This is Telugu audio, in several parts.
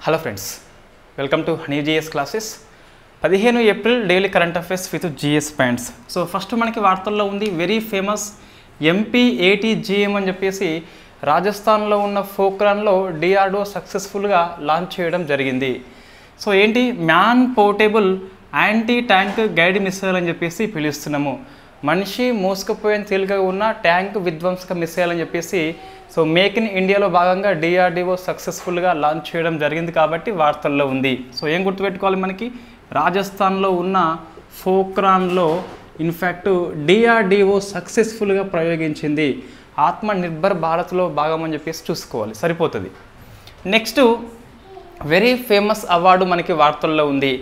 Hello friends, welcome to honey GS classes. 15 April daily current affairs with GS points. So first మనకి వార్తల్లో ఉంది వెరీ ఫేమస్ MP-80GM అని చెప్పేసి రాజస్థాన్లో ఉన్న పోఖ్రాన్లో డిఆర్డిఓ సక్సెస్ఫుల్గా లాంచ్ చేయడం జరిగింది. సో ఏంటి man portable anti tank guide missile అని చెప్పేసి పిలుస్తున్నాము. మనిషి మోసుకుపోయిన తేలికగా ఉన్న ట్యాంక్ విధ్వంసక మిసైల్ అని చెప్పేసి సో మేక్ ఇన్ ఇండియాలో భాగంగా డిఆర్డిఓ సక్సెస్ఫుల్గా లాంచ్ చేయడం జరిగింది కాబట్టి వార్తల్లో ఉంది. సో ఏం గుర్తుపెట్టుకోవాలి, మనకి రాజస్థాన్లో ఉన్న పోఖ్రాన్లో ఇన్ఫ్యాక్ట్ డిఆర్డిఓ సక్సెస్ఫుల్గా ప్రయోగించింది. ఆత్మ నిర్భర్ భారత్లో భాగం అని చెప్పేసి చూసుకోవాలి, సరిపోతుంది. నెక్స్ట్ వెరీ ఫేమస్ అవార్డు మనకి వార్తల్లో ఉంది.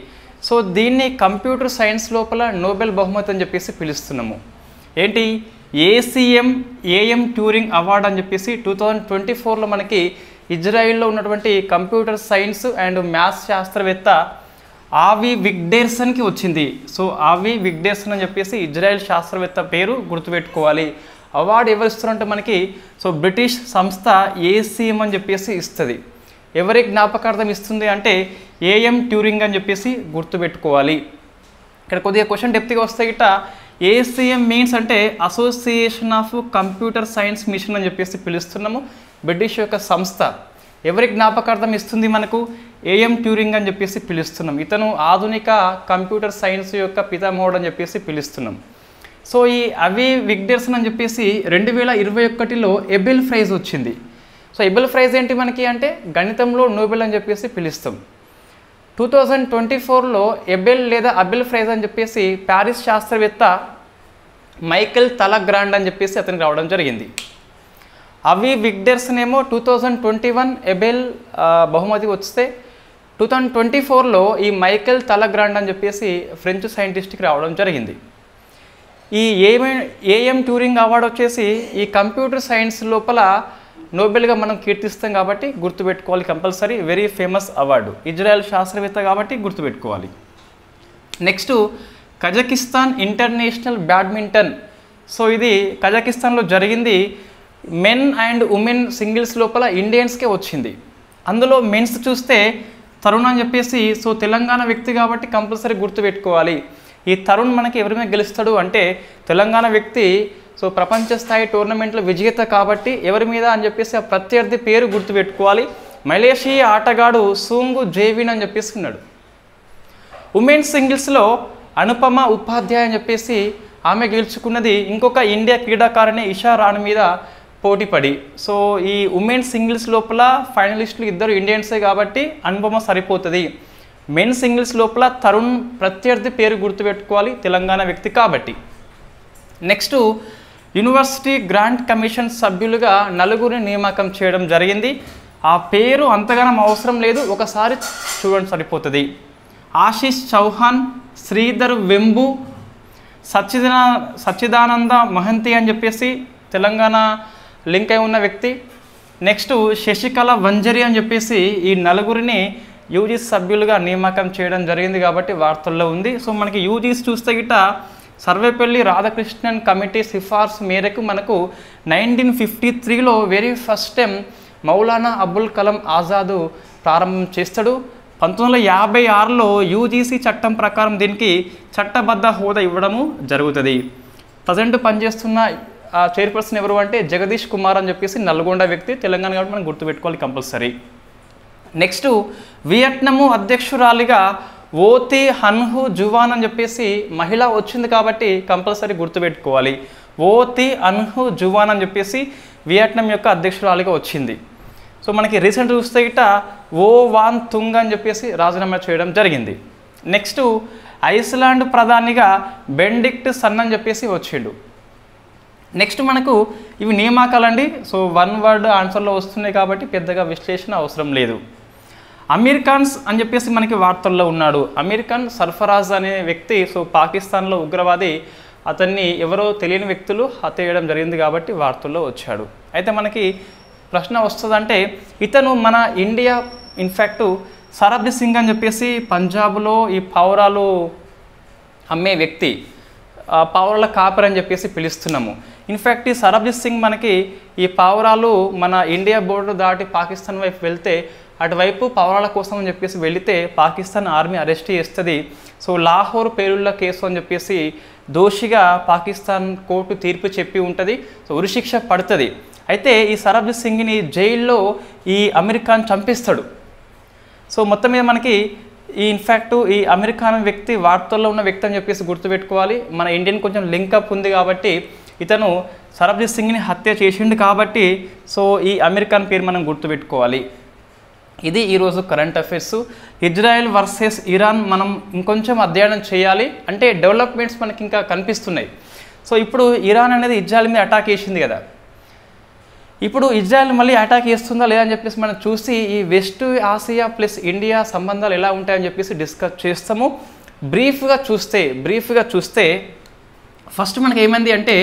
సో దీన్ని కంప్యూటర్ సైన్స్ లోపల నోబెల్ బహుమతి అని చెప్పేసి పిలుస్తున్నాము. ఏంటి ఏఎం ట్యూరింగ్ అవార్డు అని చెప్పేసి 2024లో మనకి ఇజ్రాయిల్లో ఉన్నటువంటి కంప్యూటర్ సైన్స్ అండ్ మ్యాథ్స్ శాస్త్రవేత్త ఆవి విగ్డేర్సన్కి వచ్చింది. సో ఆవి విగ్డేర్సన్ అని చెప్పేసి ఇజ్రాయెల్ శాస్త్రవేత్త పేరు గుర్తుపెట్టుకోవాలి. అవార్డు ఎవరు ఇస్తారంటే మనకి సో బ్రిటిష్ సంస్థ ఏసీఎం అని చెప్పేసి ఇస్తుంది. ఎవరి జ్ఞాపకార్థం ఇస్తుంది అంటే ఏఎం ట్యూరింగ్ అని చెప్పేసి గుర్తుపెట్టుకోవాలి. ఇక్కడ కొద్దిగా క్వశ్చన్ డెప్త్గా వస్తే గిట్ట ఏసీఎం మీన్స్ అంటే association of computer science mission అని చెప్పేసి పిలుస్తున్నాము. బ్రిటిష్ యొక్క సంస్థ ఎవరి జ్ఞాపకార్థం ఇస్తుంది మనకు ఏఎం ట్యూరింగ్ అని చెప్పేసి పిలుస్తున్నాం. ఇతను ఆధునిక కంప్యూటర్ సైన్స్ యొక్క పితామహుడు అని చెప్పేసి పిలుస్తున్నాం. సో ఈ అవి విగ్డేర్సన్ అని చెప్పేసి 2021లో ఎబెల్ ప్రైజ్ వచ్చింది. సో ఎబెల్ ప్రైజ్ ఏంటి మనకి అంటే గణితంలో నోబెల్ అని చెప్పేసి పిలుస్తాం. 2024లో ఎబెల్ లేదా అబెల్ ప్రైజ్ అని చెప్పేసి ప్యారిస్ శాస్త్రవేత్త మైకెల్ తలగ్రాండ్ అని చెప్పేసి అతనికి రావడం జరిగింది. అవి విగ్డేర్సన్ ఏమో 2021 ఎబెల్ బహుమతి వస్తే 2024లో ఈ మైకెల్ తలగ్రాండ్ అని చెప్పేసి ఫ్రెంచ్ సైంటిస్ట్కి రావడం జరిగింది. ఈ ఏఎం ట్యూరింగ్ అవార్డు వచ్చేసి ఈ కంప్యూటర్ సైన్స్ లోపల నోబెల్గా మనం కీర్తిస్తాం కాబట్టి గుర్తుపెట్టుకోవాలి compulsory. Very famous award, Israel శాస్త్రవేత్త కాబట్టి గుర్తుపెట్టుకోవాలి. Next Kazakhstan international badminton. So ఇది కజకిస్తాన్లో జరిగింది. మెన్ అండ్ ఉమెన్ సింగిల్స్ లోపల ఇండియన్స్కే వచ్చింది. అందులో మెన్స్ చూస్తే తరుణ్ అని చెప్పేసి సో తెలంగాణ వ్యక్తి కాబట్టి కంపల్సరీ గుర్తుపెట్టుకోవాలి. ఈ తరుణ్ మనకి ఎవరి మీద గెలుస్తాడు అంటే తెలంగాణ వ్యక్తి. సో ప్రపంచ స్థాయి టోర్నమెంట్లో విజేత కాబట్టి ఎవరి మీద అని చెప్పేసి ఆ ప్రత్యర్థి పేరు గుర్తుపెట్టుకోవాలి. మలేషియా ఆటగాడు సూంగు జేవిన్ అని చెప్పేసి ఉన్నాడు. ఉమెన్స్ సింగిల్స్లో అనుపమ ఉపాధ్యాయ అని చెప్పేసి ఆమె గెలుచుకున్నది. ఇంకొక ఇండియా క్రీడాకారిణి ఇషా రాణి మీద పోటీపడి. సో ఈ ఉమెన్స్ సింగిల్స్ లోపల ఫైనలిస్టులు ఇద్దరు ఇండియన్సే కాబట్టి అనుపమ సరిపోతుంది. మెన్ సింగిల్స్ లోపల తరుణ్ ప్రత్యర్థి పేరు గుర్తుపెట్టుకోవాలి, తెలంగాణ వ్యక్తి కాబట్టి. నెక్స్ట్ యూనివర్సిటీ గ్రాంట్ కమిషన్ సభ్యులుగా 4 నియామకం చేయడం జరిగింది. ఆ పేరు అంతగానం అవసరం లేదు, ఒకసారి చూడండి సరిపోతుంది. ఆశీష్ చౌహాన్, శ్రీధర్ వెంబు, సచ్చిదానంద మహంతి అని చెప్పేసి తెలంగాణ లింక్ అయి ఉన్న వ్యక్తి. నెక్స్ట్ శశికళ వంజరి అని చెప్పేసి ఈ 4 యూజీసీ సభ్యులుగా నియామకం చేయడం జరిగింది కాబట్టి వార్తల్లో ఉంది. సో మనకి యూజీసీ చూస్తే గిట్ట సర్వేపల్లి రాధాకృష్ణన్ కమిటీ సిఫార్సు మేరకు మనకు 1953లో very first time Maulana Abul Kalam Azad ప్రారంభం చేస్తాడు. 1956లో యూజీసీ చట్టం ప్రకారం దీనికి చట్టబద్ధ హోదా ఇవ్వడము జరుగుతుంది. ప్రజెంట్ పనిచేస్తున్న చైర్పర్సన్ ఎవరు అంటే జగదీష్ కుమార్ అని చెప్పేసి నల్గొండ వ్యక్తి, తెలంగాణ కాబట్టి మనం గుర్తుపెట్టుకోవాలి కంపల్సరీ. నెక్స్ట్ వియట్నాము అధ్యక్షురాలిగా ఓతి హన్హు జువాన్ అని చెప్పేసి మహిళ వచ్చింది కాబట్టి కంపల్సరీ గుర్తుపెట్టుకోవాలి. ఓతి అన్హు జువాన్ అని చెప్పేసి వియట్నాం యొక్క అధ్యక్షురాలిగా వచ్చింది. సో మనకి రీసెంట్ చూస్తే గిట్ట ఓ వాన్ తుంగ్ అని చెప్పేసి రాజీనామా చేయడం జరిగింది. నెక్స్ట్ ఐస్లాండ్ ప్రధానిగా బెండిక్ట్ సన్ అని చెప్పేసి వచ్చిండు. నెక్స్ట్ మనకు ఇవి నియామకాలండి. సో 1 వర్డ్ ఆన్సర్లో వస్తున్నాయి కాబట్టి పెద్దగా విశ్లేషణ అవసరం లేదు. అమీర్ ఖాన్స్ అని చెప్పేసి మనకి వార్తల్లో ఉన్నాడు. అమీర్ ఖాన్ సర్ఫరాజ్ అనే వ్యక్తి సో పాకిస్తాన్లో ఉగ్రవాది. అతన్ని ఎవరో తెలియని వ్యక్తులు హత్య చేయడం జరిగింది కాబట్టి వార్తల్లో వచ్చాడు. అయితే మనకి ప్రశ్న వస్తుందంటే ఇతను మన ఇండియా ఇన్ఫ్యాక్ట్ సరబ్జీ సింగ్ అని చెప్పేసి పంజాబ్లో ఈ పావురాలు అమ్మే వ్యక్తి, పావురాల కాపర్ అని చెప్పేసి పిలుస్తున్నాము. ఇన్ఫ్యాక్ట్ ఈ సరబ్జీ సింగ్ మనకి ఈ పావురాలు మన ఇండియా బోర్డర్ దాటి పాకిస్తాన్ వైపు వెళ్తే అటువైపు పవరాల కోసం అని చెప్పేసి వెళితే పాకిస్తాన్ ఆర్మీ అరెస్ట్ చేస్తుంది. సో లాహోర్ పేలుళ్ల కేసు అని చెప్పేసి దోషిగా పాకిస్తాన్ కోర్టు తీర్పు చెప్పి ఉంటుంది. సో ఉరిశిక్ష పడుతుంది. అయితే ఈ సరబ్జీత్ సింగ్ని జైల్లో ఈ అమీర్ ఖాన్ చంపిస్తాడు. సో మొత్తం మీద మనకి ఇన్ఫ్యాక్ట్ ఈ అమీర్ ఖాన్ వ్యక్తి వార్తల్లో ఉన్న వ్యక్తి అని చెప్పేసి గుర్తుపెట్టుకోవాలి. మన ఇండియన్ కొంచెం లింకప్ ఉంది కాబట్టి ఇతను సరబ్జీత్ సింగ్ని హత్య చేసిండు కాబట్టి సో ఈ అమీర్ ఖాన్ పేరు మనం గుర్తుపెట్టుకోవాలి. ఇది ఈరోజు current affairs. Israel versus Iran మనం ఇంకొంచెం అధ్యయనం చేయాలి. అంటే డెవలప్మెంట్స్ మనకి ఇంకా కనిపిస్తున్నాయి. సో ఇప్పుడు ఇరాన్ అనేది ఇజ్రాయెల్ మీద అటాక్ చేసింది కదా, ఇప్పుడు ఇజ్రాయెల్ మళ్ళీ అటాక్ చేస్తుందా లేదా అని చెప్పేసి మనం చూసి ఈ వెస్ట్ ఆసియా ప్లస్ ఇండియా సంబంధాలు ఎలా ఉంటాయని చెప్పేసి డిస్కస్ చేస్తాము. బ్రీఫ్గా చూస్తే ఫస్ట్ మనకి ఏమైంది అంటే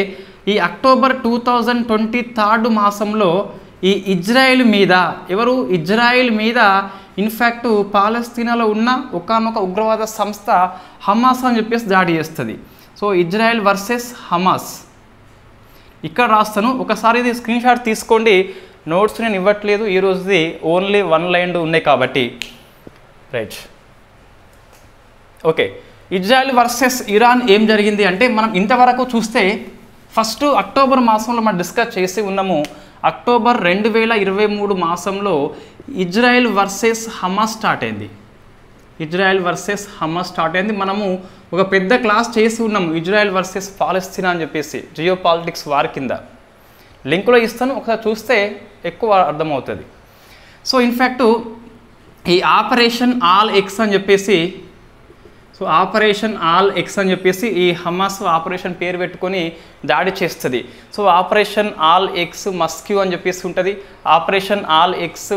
ఈ అక్టోబర్ 2023 మాసంలో ఈ ఇజ్రాయెల్ మీద ఇన్ఫ్యాక్ట్ పాలస్తీనాలో ఉన్న ఒకానొక ఉగ్రవాద సంస్థ హమాస్ అని చెప్పేసి దాడి చేస్తుంది. సో ఇజ్రాయెల్ వర్సెస్ హమాస్ ఇక్కడ రాస్తాను, ఒకసారి ఇది స్క్రీన్ షాట్ తీసుకోండి. నోట్స్ నేను ఇవ్వట్లేదు, ఈ రోజుది ఓన్లీ 1 లైన్ ఉన్నాయి కాబట్టి. Right, okay. Israel versus Iran ఏం జరిగింది అంటే మనం ఇంతవరకు చూస్తే ఫస్ట్ అక్టోబర్ మాసంలో మనం డిస్కస్ చేసి ఉన్నాము. అక్టోబర్ 2023 మాసంలో ఇజ్రాయెల్ వర్సెస్ హమాస్ స్టార్ట్ అయింది. మనము ఒక పెద్ద క్లాస్ చేసి ఉన్నాము ఇజ్రాయెల్ వర్సెస్ పాలస్తీనా అని చెప్పేసి జియో పాలిటిక్స్ వార్ కింద. లింకులో ఇస్తాను, ఒకసారి చూస్తే ఎక్కువ అర్థమవుతుంది. సో ఇన్ఫ్యాక్ట్ ఈ ఆపరేషన్ ఆల్ ఎక్స్ అని చెప్పేసి ఈ హమాస్ ఆపరేషన్ పేరు పెట్టుకొని దాడి చేస్తుంది. సో ఆపరేషన్ ఆల్ ఎక్స్ మస్క్యూ అని చెప్పేసి ఉంటుంది, ఆపరేషన్ ఆల్ ఎక్స్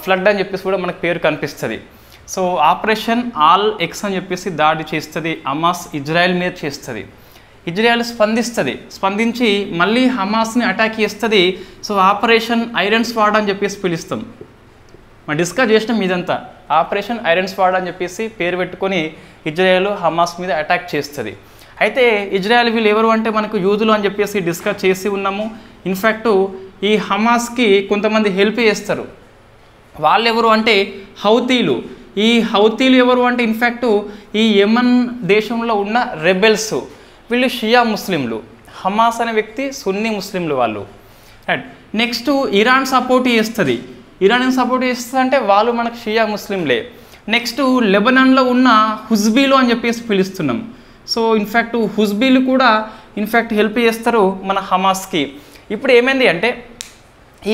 ఫ్లడ్ అని చెప్పేసి కూడా మనకు పేరు కనిపిస్తుంది. సో ఆపరేషన్ ఆల్ ఎక్స్ అని చెప్పేసి దాడి చేస్తుంది హమాస్, ఇజ్రాయెల్ మీద చేస్తుంది. ఇజ్రాయెల్ స్పందించి మళ్ళీ హమాస్ని అటాక్ చేస్తుంది. సో ఆపరేషన్ ఐరన్ స్వాడ్ అని చెప్పేసి పిలుస్తాం. మనం డిస్కస్ చేసినాం ఇదంతా. ఆపరేషన్ ఐరన్ స్వాడ్ అని చెప్పేసి పేరు పెట్టుకొని ఇజ్రాయెల్ హమాస్ మీద అటాక్ చేస్తుంది. అయితే ఇజ్రాయెల్ వీళ్ళు ఎవరు అంటే మనకు యూదులు అని చెప్పేసి డిస్కస్ చేసి ఉన్నాము. ఇన్ఫ్యాక్ట్ ఈ హమాస్కి కొంతమంది హెల్ప్ చేస్తారు. వాళ్ళు ఎవరు అంటే హౌతీలు. ఈ హౌతీలు ఎవరు అంటే ఇన్ఫ్యాక్ట్ ఈ యెమెన్ దేశంలో ఉన్న రెబెల్స్. వీళ్ళు షియా ముస్లింలు, హమాస్ అనే వ్యక్తి సున్నీ ముస్లింలు వాళ్ళు. రైట్, నెక్స్ట్ ఇరాన్ సపోర్ట్ చేస్తుంది. ఇరాన్ సపోర్ట్ చేస్తుందంటే వాళ్ళు మనకు షియా ముస్లింలే. నెక్స్ట్ లెబనాన్లో ఉన్న హుజ్బీలు అని చెప్పేసి పిలుస్తున్నాం. సో ఇన్ఫ్యాక్ట్ హుజ్బీలు కూడా ఇన్ఫ్యాక్ట్ హెల్ప్ చేస్తారు మన హమాస్కి. ఇప్పుడు ఏమైంది అంటే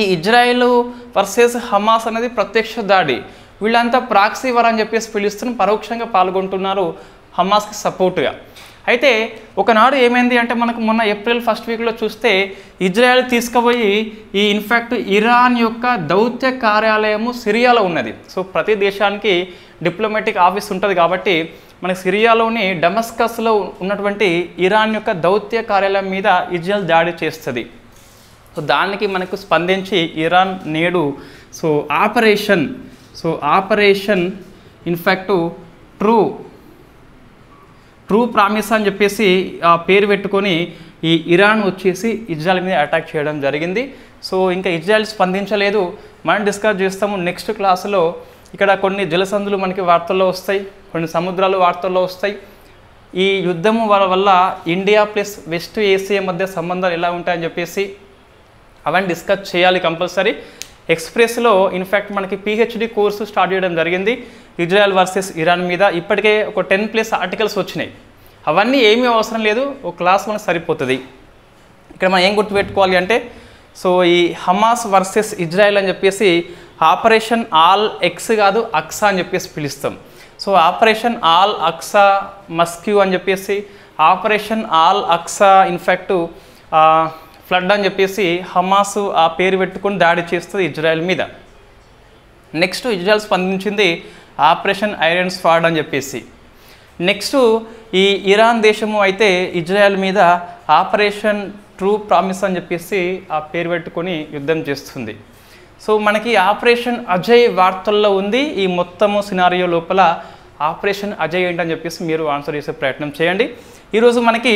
ఈ ఇజ్రాయెల్ వర్సెస్ హమాస్ అనేది ప్రత్యక్ష దాడి, వీళ్ళంతా ప్రాక్సీ వార్ అని చెప్పేసి పిలుస్తున్న పరోక్షంగా పాల్గొంటున్నారు హమాస్కి సపోర్ట్గా. అయితే ఒకనాడు ఏమైంది అంటే మనకు మొన్న ఏప్రిల్ 1st వీక్లో చూస్తే ఇజ్రాయెల్ తీసుకుపోయి ఈ ఇన్ఫ్యాక్ట్ ఇరాన్ యొక్క దౌత్య కార్యాలయము సిరియాలో ఉన్నది. సో ప్రతి దేశానికి డిప్లొమాటిక్ ఆఫీస్ ఉంటుంది కాబట్టి మనకి సిరియాలోని డమస్కస్లో ఉన్నటువంటి ఇరాన్ యొక్క దౌత్య కార్యాలయం మీద ఇజ్రాయెల్ దాడి చేస్తుంది. సో దానికి మనకు స్పందించి ఇరాన్ నేడు ఆపరేషన్ ఇన్ఫ్యాక్ట్ ట్రూ ప్రామిస్ అని చెప్పేసి పేరు పెట్టుకొని ఈ ఇరాన్ వచ్చేసి ఇజ్రాయెల్ మీద అటాక్ చేయడం జరిగింది. సో ఇంకా ఇజ్రాయెల్ స్పందించలేదు. మనం డిస్కస్ చేస్తాము నెక్స్ట్ క్లాసులో. ఇక్కడ కొన్ని జలసంధులు మనకి వార్తల్లో వస్తాయి, కొన్ని సముద్రాలు వార్తల్లో వస్తాయి. ఈ యుద్ధము వల్ల ఇండియా ప్లస్ వెస్ట్ ఏషియా మధ్య సంబంధాలు ఎలా ఉంటాయని చెప్పేసి అవన్నీ డిస్కస్ చేయాలి కంపల్సరీ. ఎక్స్ప్రెస్లో ఇన్ఫ్యాక్ట్ మనకి పిహెచ్డి కోర్సు స్టార్ట్ చేయడం జరిగింది ఇజ్రాయెల్ వర్సెస్ ఇరాన్ మీద. ఇప్పటికే ఒక 10+ ఆర్టికల్స్ వచ్చినాయి. అవన్నీ ఏమీ అవసరం లేదు, ఒక క్లాస్ మనకు సరిపోతుంది. ఇక్కడ మనం ఏం గుర్తుపెట్టుకోవాలి అంటే సో ఈ హమాస్ వర్సెస్ ఇజ్రాయెల్ అని చెప్పేసి ఆపరేషన్ ఆల్ ఎక్స్ కాదు అక్సా అని చెప్పేసి పిలుస్తాం. So operation al Aqsa mosque అని చెప్పేసి, operation al Aqsa in fact flood అని చెప్పేసి హమాస్ ఆ పేరు పెట్టుకొని దాడి చేస్తుంది ఇజ్రాయెల్ మీద. నెక్స్ట్ ఇజ్రాయెల్ స్పందించింది ఆపరేషన్ ఐరన్ స్వాడ్ అని చెప్పేసి. నెక్స్ట్ ఈ ఇరాన్ దేశము అయితే ఇజ్రాయెల్ మీద ఆపరేషన్ ట్రూ ప్రామిస్ అని చెప్పేసి ఆ పేరు పెట్టుకొని యుద్ధం చేస్తుంది. సో మనకి ఆపరేషన్ అజయ్ వార్తల్లో ఉంది. ఈ మొత్తము సినారియో లోపల ఆపరేషన్ అజయ్ ఏంటని చెప్పేసి మీరు ఆన్సర్ చేసే ప్రయత్నం చేయండి. ఈరోజు మనకి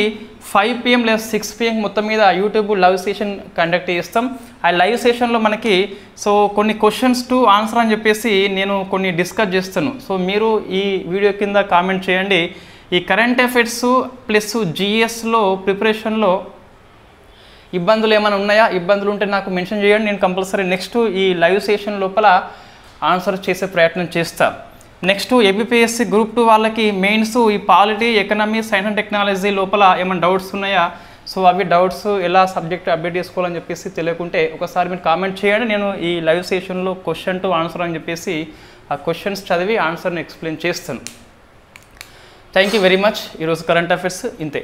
5 PM లేదా 6 PM మొత్తం మీద యూట్యూబ్ లైవ్ సెషన్ కండక్ట్ చేస్తాం. ఆ లైవ్ సెషన్లో మనకి సో కొన్ని క్వశ్చన్స్ టు ఆన్సర్ అని చెప్పేసి నేను కొన్ని డిస్కస్ చేస్తాను. సో మీరు ఈ వీడియో కింద కామెంట్ చేయండి. ఈ కరెంట్ అఫైర్స్ ప్లస్ జిఎస్లో ప్రిపరేషన్లో ఇబ్బందులు ఏమైనా ఉన్నాయా? ఇబ్బందులు ఉంటే నాకు మెన్షన్ చేయండి. నేను కంపల్సరీ నెక్స్ట్ ఈ లైవ్ సెషన్ లోపల ఆన్సర్ చేసే ప్రయత్నం చేస్తాను. నెక్స్ట్ ఏబిపిఎస్సి గ్రూప్ 2 వాళ్ళకి మెయిన్స్ ఈ polity, economy, science and technology లోపల ఏమైనా డౌట్స్ ఉన్నాయా? సో అవి డౌట్స్ ఎలా సబ్జెక్ట్ అప్డేట్ చేసుకోవాలని చెప్పేసి తెలియకుంటే ఒకసారి మీరు కామెంట్ చేయండి. నేను ఈ లైవ్ సెషన్లో క్వశ్చన్ టు ఆన్సర్ అని చెప్పేసి ఆ క్వశ్చన్స్ చదివి ఆన్సర్ని ఎక్స్ప్లెయిన్ చేస్తాను. Thank you very much. ఈరోజు కరెంట్ అఫైర్స్ ఇంతే.